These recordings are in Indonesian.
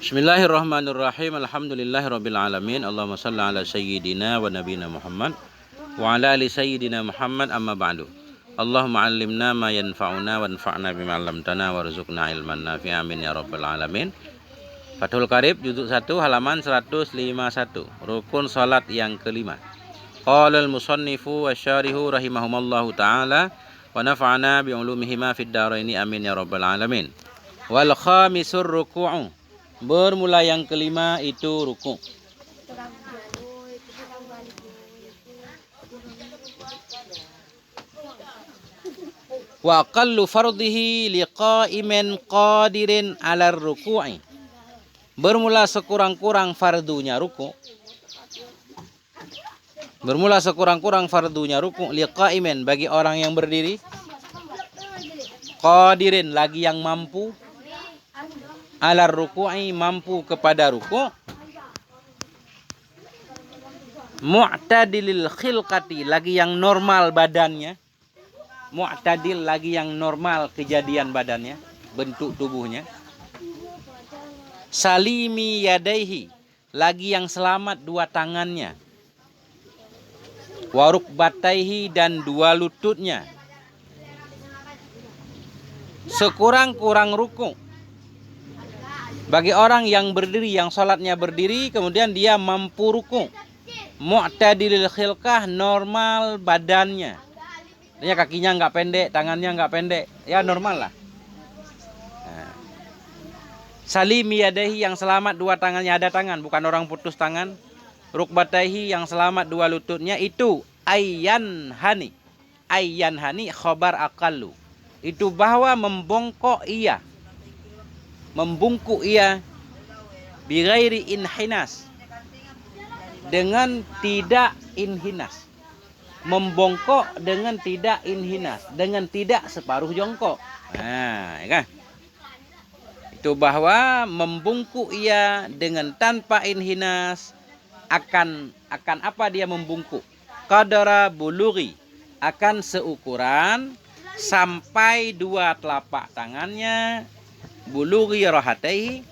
Bismillahirrahmanirrahim. Alhamdulillahirabbil alamin. Allahumma shalli ala sayyidina wa nabiyina Muhammad wa ala ali sayyidina Muhammad, amma ba'du. Allahumma 'allimna ma yanfa'una wanfa'na bima 'allamtana warzuqna ilman nafi'a, amin ya rabbal alamin. Fathul Qarib juzuk 1 halaman 151. Rukun salat yang kelima. Qala al-musannifu wasyarihu rahimahumallahu taala wa nafa'ana bi ulumihima fid dharaini, amin ya rabbal alamin. Wal khamisur ruku'u. Bermula yang kelima itu ruku'. Wa aqallu fardhihi liqa'imin qadirin 'alar ruku'i. Bermula sekurang-kurang fardunya ruku'. Bermula sekurang-kurang fardunya ruku' liqa'imin, bagi orang yang berdiri, qadirin, lagi yang mampu, alar ruku'i, mampu kepada ruku', mu'tadilil khilqati, lagi yang normal badannya, mu'tadil, lagi yang normal kejadian badannya, bentuk tubuhnya, salimi yadaihi, lagi yang selamat dua tangannya, warukbataihi, dan dua lututnya, sekurang-kurang ruku'. Bagi orang yang berdiri, yang sholatnya berdiri, kemudian dia mampu ruku', mu'tadilil khilqah, normal badannya, artinya kakinya nggak pendek, tangannya nggak pendek, ya normal lah. Nah. Salimi yadaihi, yang selamat dua tangannya, ada tangan, bukan orang putus tangan. Rukbataihi, yang selamat dua lututnya, itu ayyan hani. Ayyan hani khobar aqallu, itu bahwa membongkok ia, membungkuk ia, bighairi inhinas, dengan tidak inhinas, membongkok dengan tidak inhinas, dengan tidak separuh jongkok. Nah, ya kan? Itu bahwa membungkuk ia dengan tanpa inhinas, akan apa dia membungkuk? Qadara bulughi, akan seukuran sampai dua telapak tangannya, bulughi rahataihi,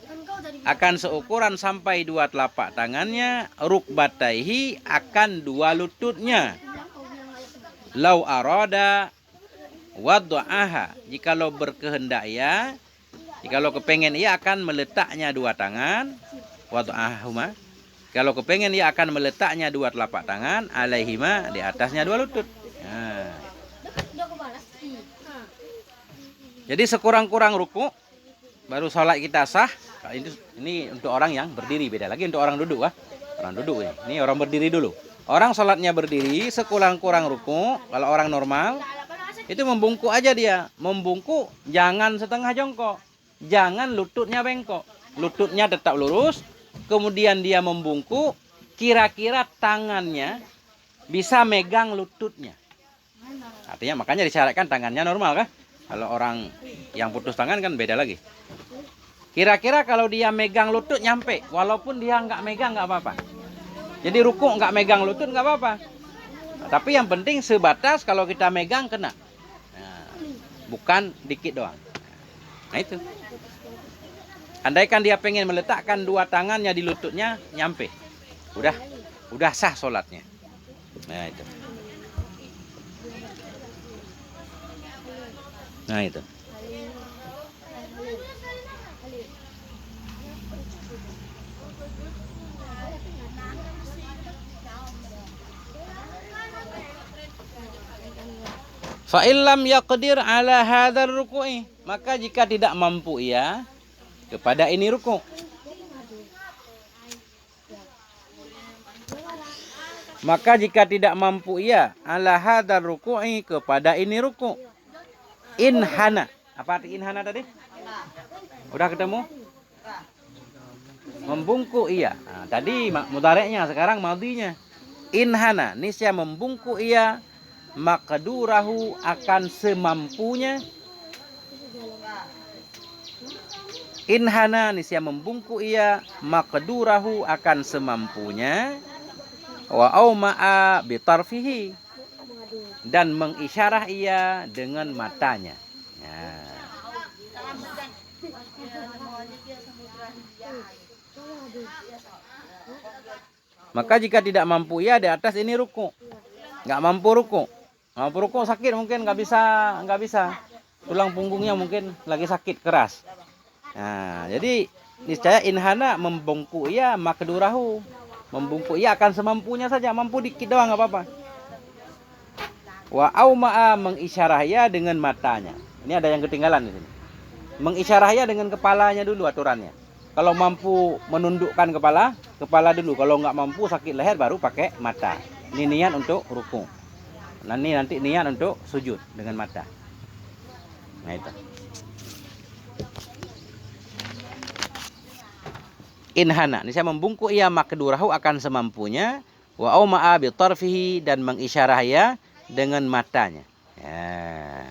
akan seukuran sampai dua telapak tangannya, rukbataihi, akan dua lututnya, lau arada wad'aha, jikalau berkehendak ia, jikalau kepengen ia akan meletaknya dua tangan, wad'ahuma, kalau kepengen ia akan meletaknya dua telapak tangan, alaihima, di atasnya dua lutut. Nah. Jadi sekurang-kurang ruku' baru sholat kita sah. Ini untuk orang yang berdiri, beda lagi untuk orang duduk. Orang duduk ini orang berdiri dulu. Orang sholatnya berdiri, sekurang-kurang ruku'. Kalau orang normal itu membungkuk aja dia. Membungkuk, jangan setengah jongkok, jangan lututnya bengkok, lututnya tetap lurus. Kemudian dia membungkuk, kira-kira tangannya bisa megang lututnya. Artinya makanya disyaratkan tangannya normal kan. Kalau orang yang putus tangan kan beda lagi. Kira-kira kalau dia megang lutut nyampe, walaupun dia nggak megang nggak apa-apa. Jadi ruku' nggak megang lutut nggak apa-apa. Tapi yang penting sebatas kalau kita megang kena. Nah, bukan dikit doang. Nah itu. Andaikan dia pengen meletakkan dua tangannya di lututnya, nyampe. Udah sah sholatnya. Nah itu. Nah itu. Fa illam yaqdir ala hadzal ruku'i, maka jika tidak mampu ia kepada ini ruku', maka jika tidak mampu ia ala hadzal ruku'i, kepada ini ruku', inhana. Apa arti inhana tadi? Udah ketemu? Membungkuk ia. Nah, tadi mudhari'nya, sekarang madhinya. Inhana, niscaya membungkuk ia, maqdurahu, akan semampunya. Inhana, niscaya membungkuk ia, maqdurahu, akan semampunya, wa auma'a bitarfihi, dan mengisyarah ia dengan matanya. Nah. Maka jika tidak mampu ia di atas ini ruku. Nggak mampu ruku. Nggak mampu ruku sakit mungkin nggak bisa. Tulang punggungnya mungkin lagi sakit keras. Nah, jadi niscaya inhana membungkuk ia makdurahu. Membungkuk ia akan semampunya saja, mampu dikit doang nggak apa-apa. Wa auma'a mengisyarah ia dengan matanya. Ini ada yang ketinggalan di sini. Mengisyarah ia dengan kepalanya dulu aturannya. Kalau mampu menundukkan kepala dulu. Kalau nggak mampu sakit leher baru pakai mata. Ini niat untuk ruku. Nanti niat untuk sujud dengan mata. Nah itu. Inhana, ini saya membungkuk ia makdurahu akan semampunya, wa auma'a bi tarfihi dan mengisyarah ia dengan matanya. Ya.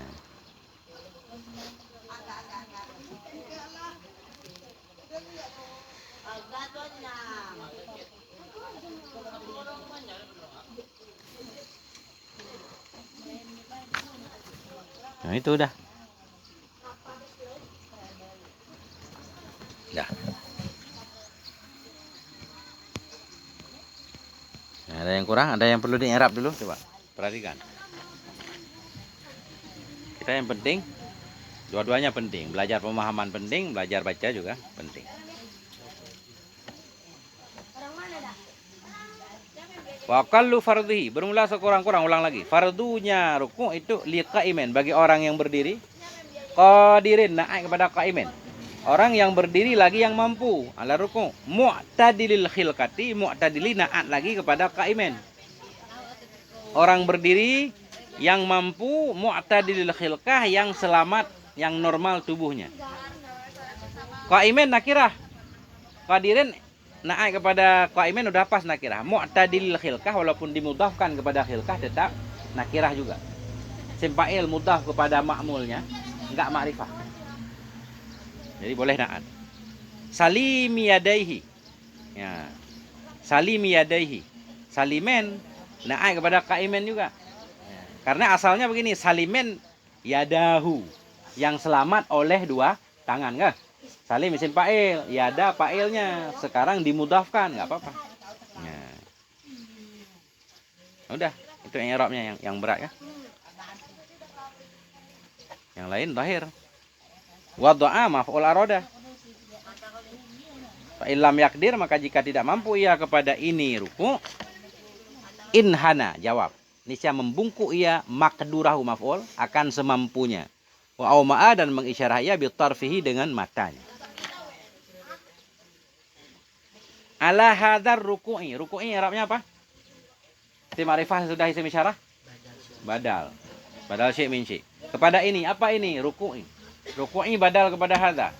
Nah itu udah. Dah. Nah, ada yang kurang, ada yang perlu di-i'rab dulu, coba perhatikan. Kita yang penting, dua-duanya penting. Belajar pemahaman penting, belajar baca juga penting. Wa aqallu fardhihi, bermula sekurang-kurang, ulang lagi. Fardunya ruku itu liqaimin, bagi orang yang berdiri. Qadirin, naik kepada qaimin. Orang yang berdiri lagi yang mampu ala ruku. Mu'tadilil khilqati, mu'tadili naat lagi kepada qaimin. Orang berdiri yang mampu, mu'tadilil khilqah, yang selamat, yang normal tubuhnya. Qaimin nakirah. Qadirin naik kepada qaimin udah pas nakirah. Mu'tadilil khilqah walaupun dimudhafkan kepada khilqah tetap nakirah juga. Simpail mudhaf kepada ma'mulnya enggak ma'rifah. Jadi boleh naat. Salimi yadaihi. Ya. Salimi yadaihi. Salimen naik kepada qaimin juga. Ya. Karena asalnya begini, salimen yadahu, yang selamat oleh dua tangan, kan? Salim isim fa'il, yada fa'ilnya, sekarang dimudhafkan, enggak apa-apa. Ya. Udah, itu i'rabnya yang berat ya. Yang lain zahir. Wadha'a maf'ul arada. Fa illam yakdir, maka jika tidak mampu ia kepada ini ruku, inhana, jawab. Niscaya membungkuk ia makdurahu maf'ul akan semampunya. Wa auma'a dan mengisyarah ia bi tarfihi dengan matanya. Ala hadzar ruku'i. Ruku'i i'rabnya apa? Isim ma'rifah sudah isim isyarah? Badal. Badal syai' min syai'. Kepada ini, apa ini? Ruku'i. Ruku'i badal kepada hadza.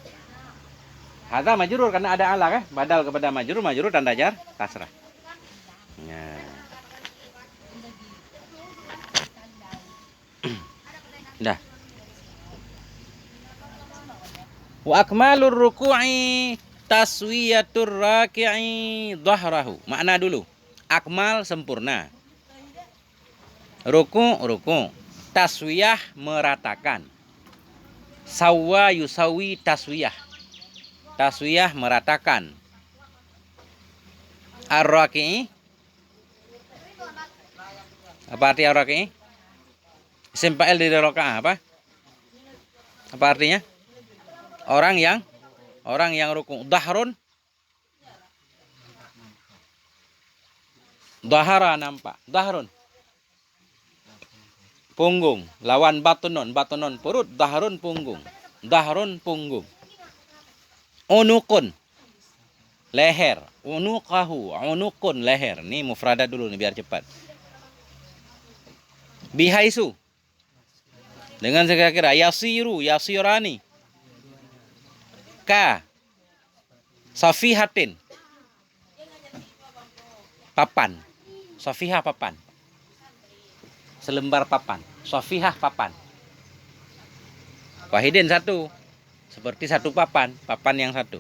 Hadza majrur karena ada ala kan? Badal kepada majrur, majrur tanda jar kasrah. Ya. Dah. Wa akmalur ruku'i taswiyatur raki'i dhahrahu. Makna dulu. Akmal sempurna. Ruku. Taswiyah meratakan. Sawwa yusawi taswiyah. Taswiyah meratakan. Ar-raki'i. Apa arti ar-raki'i? Isim fa'il dari rakaah apa? Apa artinya? Orang yang ruku. Dhahrun. Dhahara nampak. Dhahrun. Punggung. Lawan batunun. Batunun perut. Dhahrun punggung. Dhahrun punggung. Unukun. Leher. Unukahu. Unukun leher. Ini mufradat dulu nih biar cepat. Bihaisu. Dengan sekira-kira. Yasiru. Yasirani. Ka. Safihatin. Papan. Safihah papan. Selembar papan. Safihah papan. Wahidin satu. Seperti satu papan. Papan yang satu.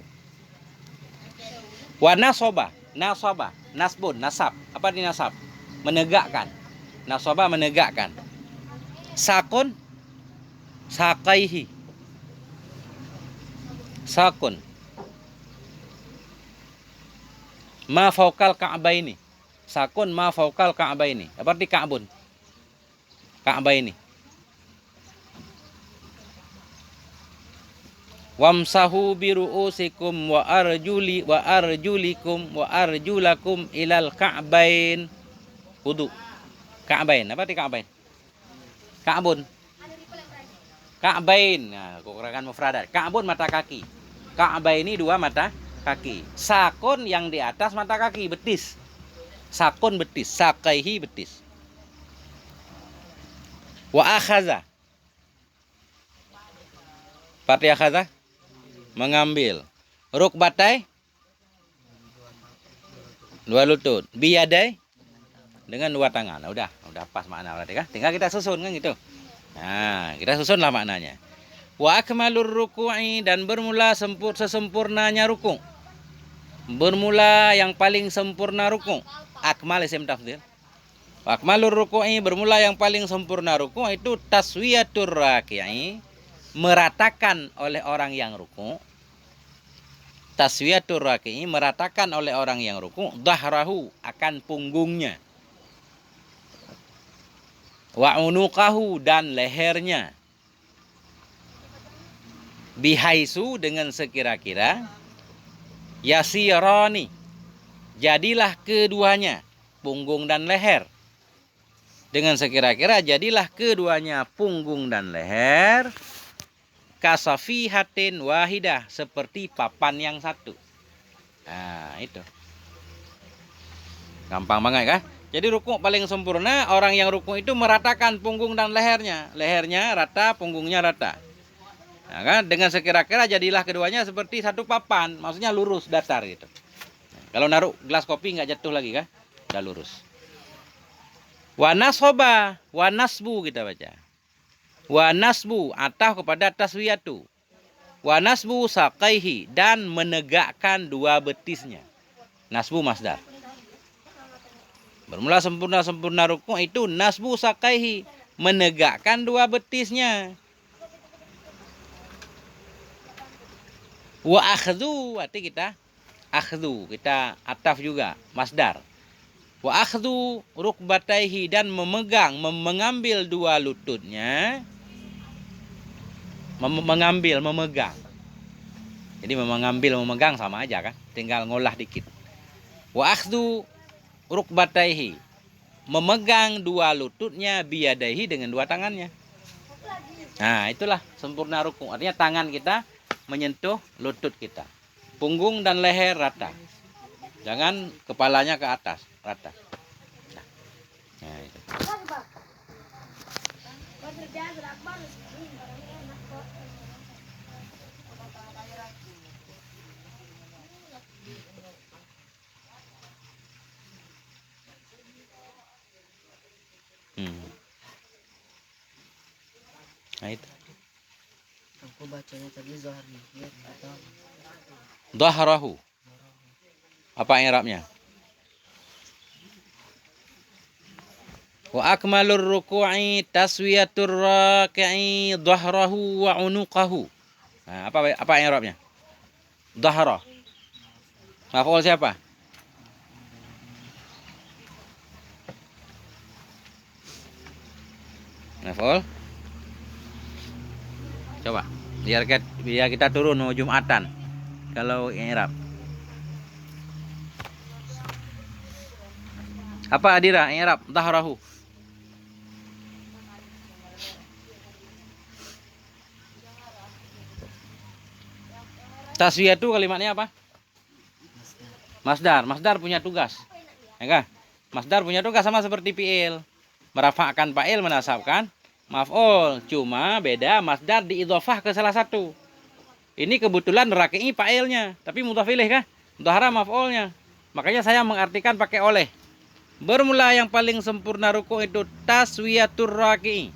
Wa nasoba. Nasoba. Nasbun. Nasab. Apa ini nasab? Menegakkan. Nasoba menegakkan. Sakun. Sakaihi. Sakun. Ma faukal ka'baini. Sakun ma faukal ka'baini. Apa arti ka'bun? Ka'baini. Wamsahu biru'usikum wa arjulikum wa arjulakum ilal ka'bain. Wudu. Ka'bain. Apa arti ka'bain? Ka'bun. Ka'bain. Nah, kekurangan mufradat. Ka'bun mata kaki. Ka'baini dua mata kaki. Sakun yang di atas mata kaki, betis. Sakun betis, sakaihi betis. Wa akhaza. Parti akhaza? Mengambil. Rukbatai? Dua lutut. Biyadai? Dengan dua tangan. Nah, udah pas makna berarti kan? Tinggal kita susun kan gitu. Nah, kita susunlah maknanya. Wa akmalur ruku'i, dan bermula sesempurnanya ruku'. Bermula yang paling sempurna ruku'. Akmal isim tafdhil. Wa akmalur ruku'i, bermula yang paling sempurna ruku' itu taswiyatur raki'i, meratakan oleh orang yang ruku'. Taswiyatur raki'i, meratakan oleh orang yang ruku', dhahrahu, akan punggungnya. Wa unuqahu, dan lehernya. Bihaisu, dengan sekira-kira. Yasirani, jadilah keduanya, punggung dan leher. Dengan sekira-kira jadilah keduanya, punggung dan leher. Kasafihatin wahidah, seperti papan yang satu. Nah, itu. Gampang banget kan? Jadi ruku' paling sempurna, orang yang ruku' itu meratakan punggung dan lehernya. Lehernya rata, punggungnya rata. Nah, kan? Dengan sekira-kira jadilah keduanya seperti satu papan. Maksudnya lurus, datar gitu. Nah, kalau naruh gelas kopi nggak jatuh lagi kan? Udah lurus. Wa nashoba, wa nasbu kita baca. Wa nasbu, ataf kepada taswiyatu. Wa nasbu saqaihi, dan menegakkan dua betisnya. Nasbu masdar. Bermula sempurna ruku' itu nasbu saqaihi, menegakkan dua betisnya. Wa akhdhu, arti kita akhdhu, kita ataf juga masdar. Wa akhdhu rukbataihi, dan memegang, mengambil dua lututnya. Mengambil, memegang. Jadi mengambil, memegang sama aja kan, tinggal ngolah dikit. Wa akhdhu rukbataihi, memegang dua lututnya, biyadaihi, dengan dua tangannya. Nah, itulah sempurna ruku'. Artinya tangan kita menyentuh lutut kita. Punggung dan leher rata. Jangan kepalanya ke atas, rata. Nah, itu. Nah, itu. Aku bacanya tadi Zohri. Dhahrahu. Apa i'rabnya? Wa akmalur ruku'i taswiyatur raki'i dhahrahu wa unuqahu. Nah, apa i'rabnya? Dhahra. Maf'ul siapa? Maf'ul. Coba biar kita turun mau Jumatan. Kalau i'rab. Apa Adira i'rab dhahrahu? Taswiyatu kalimatnya apa? Masdar. Masdar punya tugas. Ya kan? Masdar punya tugas sama seperti fi'il. Merafa'kan fa'il, menasabkan maf'ul. Cuma beda masdar diidhofah ke salah satu. Ini kebetulan raki'i fa'ilnya, tapi mudhaf ilaih kah? Dhahra maf'ulnya. Makanya saya mengartikan pakai oleh. Bermula yang paling sempurna ruku' itu taswiyatur raki'i,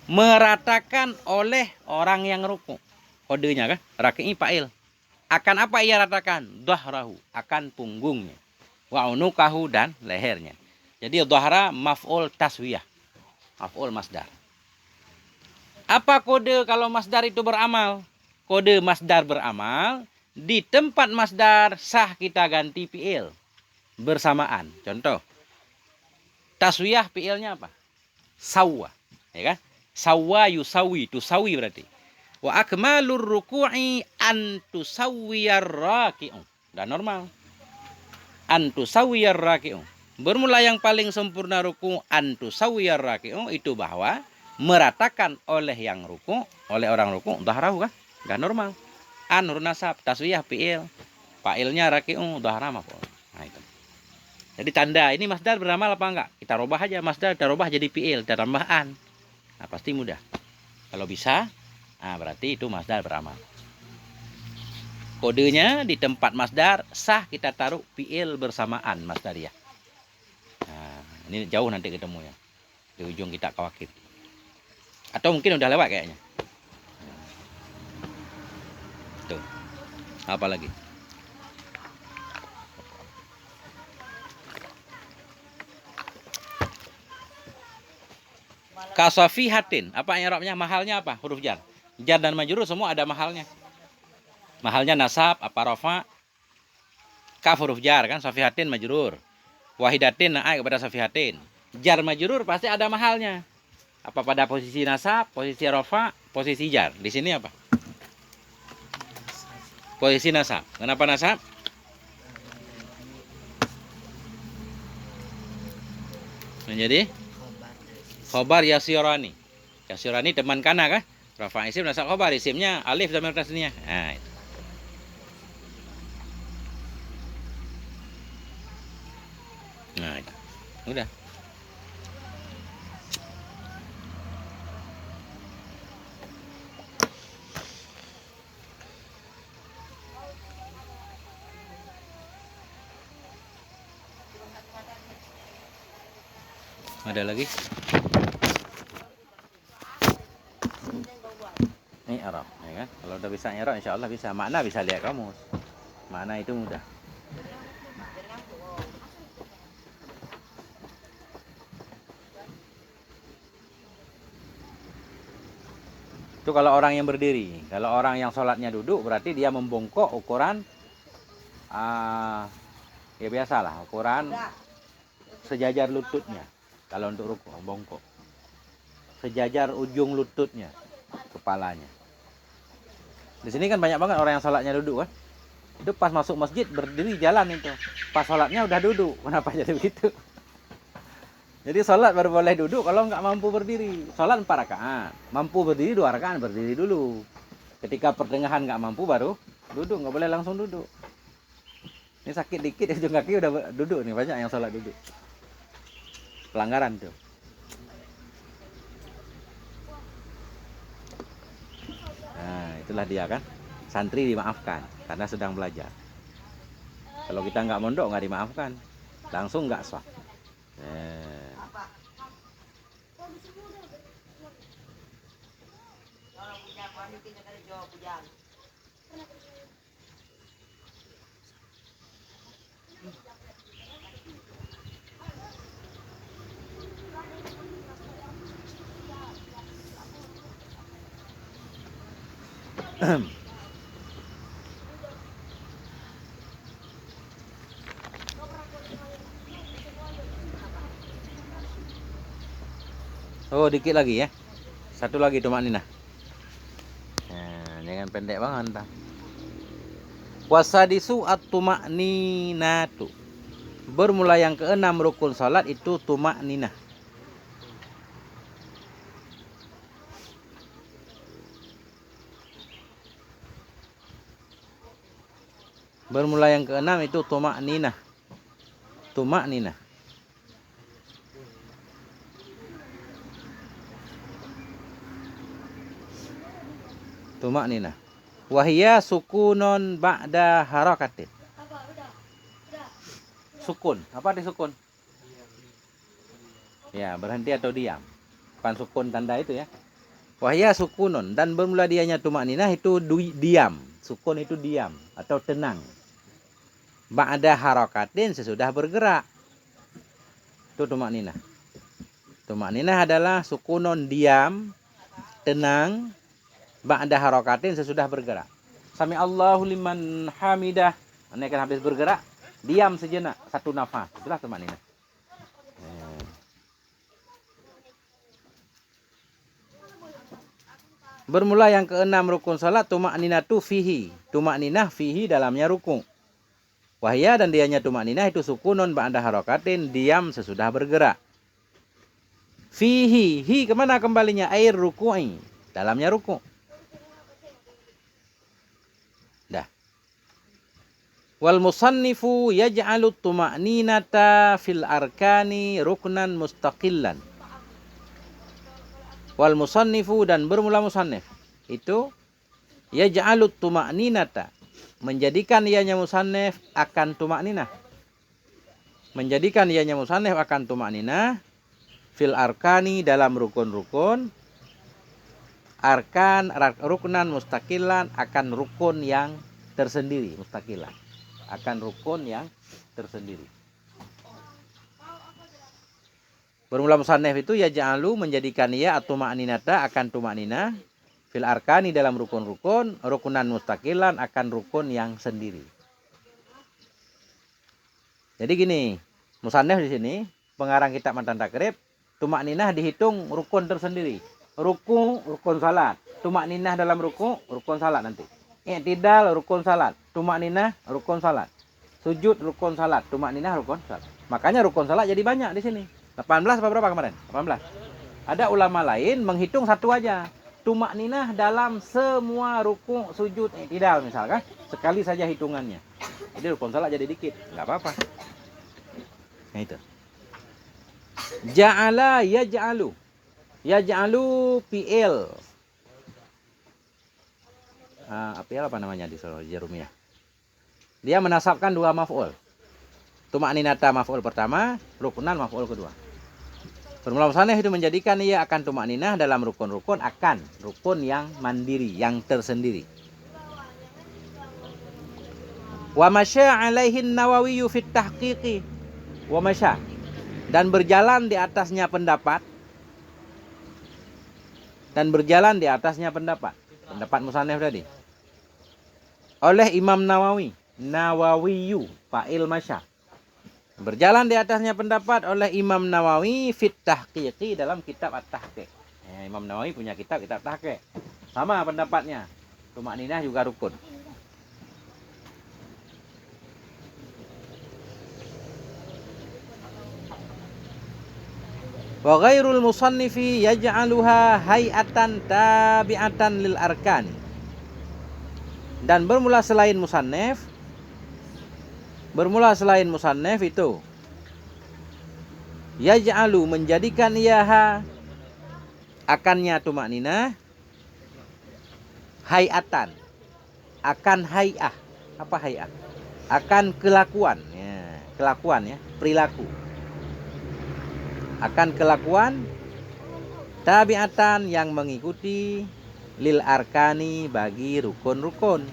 meratakan oleh orang yang ruku'. Kodenya kan? Raki'i fa'il. Akan apa ia ratakan? Dhahrahu, akan punggungnya. Wa unuqahu, dan lehernya. Jadi dhahra maf'ul taswiyah. Maf'ul masdar. Apa kode kalau masdar itu beramal? Kode masdar beramal Di tempat masdar sah kita ganti fi'il bersamaan. Contoh, taswiyah fi'ilnya apa? Sawwa, ya kan? Sawwa yusawi, tusawi berarti. Wa akmalur ruku'i an tusawwiyar raki'u. Udah normal. An tusawwiyar raki'u. Bermula yang paling sempurna ruku an tusawwiyar raki'u itu bahwa meratakan oleh yang ruku, oleh orang ruku, dhahrahu kan? Udah normal. An huruf nasab, taswiyah fi'il. Fa'ilnya raki'u, dhahra maf'ul. Nah itu. Jadi tanda ini masdar beramal apa enggak? Kita robah aja masdar, kita robah jadi fi'il, kita tambah an. Nah, pasti mudah. Kalau bisa, nah berarti itu masdar beramal. Kodenya di tempat masdar sah kita taruh fi'il bersamaan masdariyah. Nah, ini jauh nanti ketemunya. Di ujung kita kawakib. Atau mungkin udah lewat kayaknya. Tuh. Apa lagi? Kasafihatin. Apa i'rabnya? Mahalnya apa? Huruf jar. Jar dan majrur semua ada mahalnya. Mahalnya nasab, apa rafa? Kaf huruf jar kan, safihatin majrur. Wahidatin naik kepada safihatin. Jar majrur pasti ada mahalnya. Apa pada posisi nasab, posisi rafa, posisi jar. Di sini apa? Posisi nasab. Kenapa nasab? Menjadi khobar yasirani. Yasirani teman kana kah? Rafa isim nasab khobar, isimnya alif dhamir tasniyah. Nah, itu. Nah, itu. Udah. Ada lagi? Ini Arab, ya kan? Kalau udah bisa Arab, insya Allah bisa. Makna bisa lihat kamus. Makna itu mudah. Itu kalau orang yang berdiri. Kalau orang yang sholatnya duduk, berarti dia membongkok ukuran, ya biasalah, ukuran sejajar lututnya. Kalau untuk ruku, bongkok. Sejajar ujung lututnya, kepalanya. Di sini kan banyak banget orang yang sholatnya duduk kan. Itu pas masuk masjid berdiri jalan itu. Pas sholatnya udah duduk. Kenapa jadi begitu? Jadi sholat baru boleh duduk kalau nggak mampu berdiri. Sholat 4 rakaat. Mampu berdiri 2 rakaat, berdiri dulu. Ketika pertengahan nggak mampu baru duduk. Nggak boleh langsung duduk. Ini sakit dikit ujung kaki udah duduk nih. Banyak yang sholat duduk. Pelanggaran tuh. Nah, itulah dia kan. Santri dimaafkan karena sedang belajar. Kalau kita nggak mondok nggak dimaafkan. Langsung nggak sah. Oh, dikit lagi ya. Satu lagi tumak ninah. Nah, jangan pendek banget ntar. Wasadisu at-tumak ninatu. Bermula yang keenam rukun salat itu tumak ninah. Bermula yang keenam itu tumak ninah. Tumak ninah. Tumak ninah. Wahia sukunun ba'da harakatin. Sukun. Apa arti sukun? Ya, berhenti atau diam. Bukan sukun tanda itu ya. Wahia sukunun. Dan bermula dianya tumak ninah itu diam. Sukun itu diam atau tenang. Ba'da harakatin sesudah bergerak. Itu tumak ninah. Tumak ninah adalah sukunun diam, tenang, ba'da harakatin sesudah bergerak. Sami Allahu liman hamidah. Ini kan habis bergerak, diam sejenak, satu nafas. Itulah tumakninah. Bermula yang keenam rukun salat tumakninatu fihi. Tumakninah fihi dalamnya rukun. Wahya dan dianya tumakninah itu sukunun ba'da harakatin, diam sesudah bergerak. Fihi, hi kemana kembalinya? Air ruku'i, dalamnya ruku'. Dah. Wal musannifu yaj'alu tuma'ninata fil arkani ruknan mustaqillan. Wal musannifu dan bermula musannif itu yaj'alu tuma'ninata, menjadikan ianya musannif akan tumakninah. Menjadikan ianya musannif akan tumakninah fil arkani dalam rukun-rukun, arkan ruknan mustaqilan akan rukun yang tersendiri, mustaqilan akan rukun yang tersendiri. Bermula musannif itu ya ja'alu, menjadikan ia at-tuma'ninata akan tumakninah fil arkani dalam rukun-rukun, rukunan mustaqilan akan rukun yang sendiri. Jadi gini, musannif di sini pengarang kitab Matan Takrib, tumakninah dihitung rukun tersendiri. Rukun salat. Tumakninah dalam rukun salat nanti. I'tidal rukun salat. Tumakninah rukun salat. Sujud rukun salat. Tumakninah rukun salat. Makanya rukun salat jadi banyak di sini. 18 apa berapa kemarin? 18. Ada ulama lain menghitung satu aja. Tumakninah dalam semua rukun, sujud, i'tidal misalkan. Sekali saja hitungannya. Jadi rukun salat jadi dikit. Enggak apa-apa. Nah itu. Ja'ala yaj'alu. Yaj'alu fi'il. Fi'il apa namanya di Jarumiyah? Dia menasabkan dua maf'ul. Tumakninata maf'ul pertama, rukunan maf'ul kedua. Bermula musannif itu menjadikan ia akan tumakninah dalam rukun-rukun, akan rukun yang mandiri, yang tersendiri. Wa masya alaihin Nawawi fit tahqiqi. Wa masya, dan berjalan di atasnya pendapat, pendapat musannif tadi oleh Imam Nawawiyu fa'il masya, berjalan di atasnya pendapat oleh Imam Nawawi fit tahqiqi dalam kitab at-tahqiq. Imam Nawawi punya kitab tahqiq, sama pendapatnya, tumakninah juga rukun. Wa ghairul musannifi yaj'aluha hay'atan tabi'atan lil arkani. Dan bermula selain musannif itu yaj'alu, menjadikan iaha akannya tumakninah hay'atan, akan hay'ah. Apa hay'ah? Akan kelakuan ya, perilaku. Akan kelakuan tabiatan yang mengikuti lil arkani bagi rukun-rukun.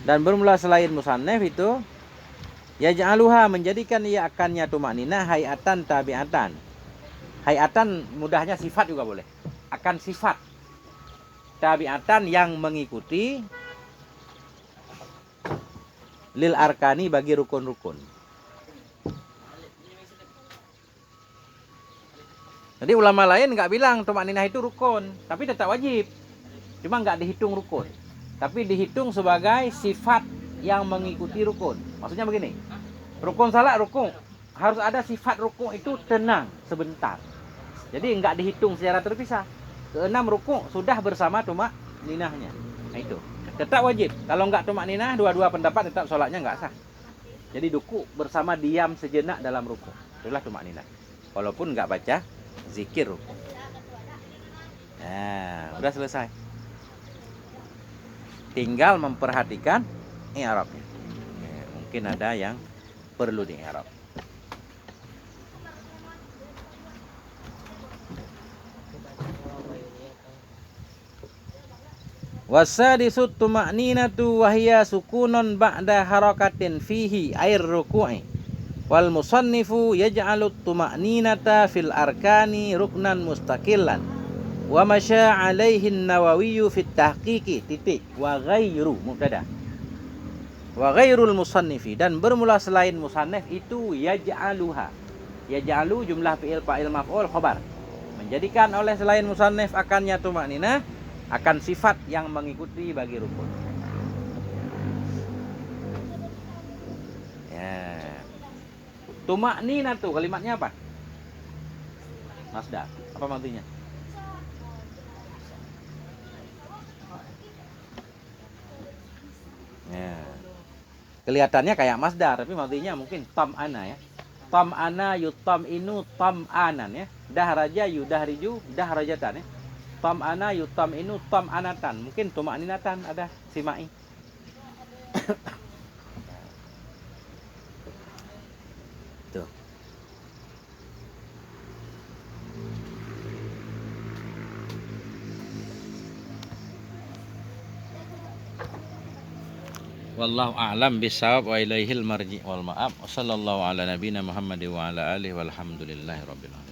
Dan bermula selain musannif itu yaj'aluha, menjadikan ia akannya tumakninah hayatan tabiatan. Hayatan mudahnya sifat juga boleh. Akan sifat tabiatan yang mengikuti lil arkani bagi rukun-rukun. Jadi ulama lain nggak bilang tumakninah itu rukun, tapi tetap wajib. Cuma nggak dihitung rukun, tapi dihitung sebagai sifat yang mengikuti rukun. Maksudnya begini, rukun salat rukun, harus ada sifat rukun itu tenang sebentar. Jadi nggak dihitung secara terpisah. Keenam rukun sudah bersama tumakninahnya. Nah itu. Tetap wajib. Kalau enggak tumakninah, dua-dua pendapat tetap sholatnya enggak sah. Jadi ruku bersama diam sejenak dalam ruku. Itulah tumakninah. Walaupun enggak baca zikir ruku. Nah, udah selesai. Tinggal memperhatikan i'rabnya. Mungkin ada yang perlu di i'rab. Wasadisut tuma'ninatu wahya sukunun ba'da harakatin fihi air ruku'i. Wal musannifu yaj'alut tuma'ninata fil arkani ruknan mustaqillan. Wa masya alaihi Nawawi fit tahqiqi titik wa ghairu mubtada. Wa ghairul musannifi, dan bermula selain musannif itu yaj'aluha. Yaj'alu jumlah fi'il fa'il maf'ul khabar. Menjadikan oleh selain musannif akannya tumakninah akan sifat yang mengikuti bagi rukun. Ya. Tumakninah tuh kalimatnya apa? Masdar. Apa maksudnya? Ya. Kelihatannya kayak masdar, tapi maksudnya mungkin tam'ana ya. Tam'ana yutam'inu tam'anan ya. Dahraja yudahriju dahrajatan ya. Tam'ana yutam'inu tam'anatan. Mungkin tumakninatan ada simai. Tuh. Wallahu a'lam bisawab wa ilaihil marji wal ma'ab. Wassallallahu ala nabiyina Muhammad wa ala alihi walhamdulillahi rabbil alamin.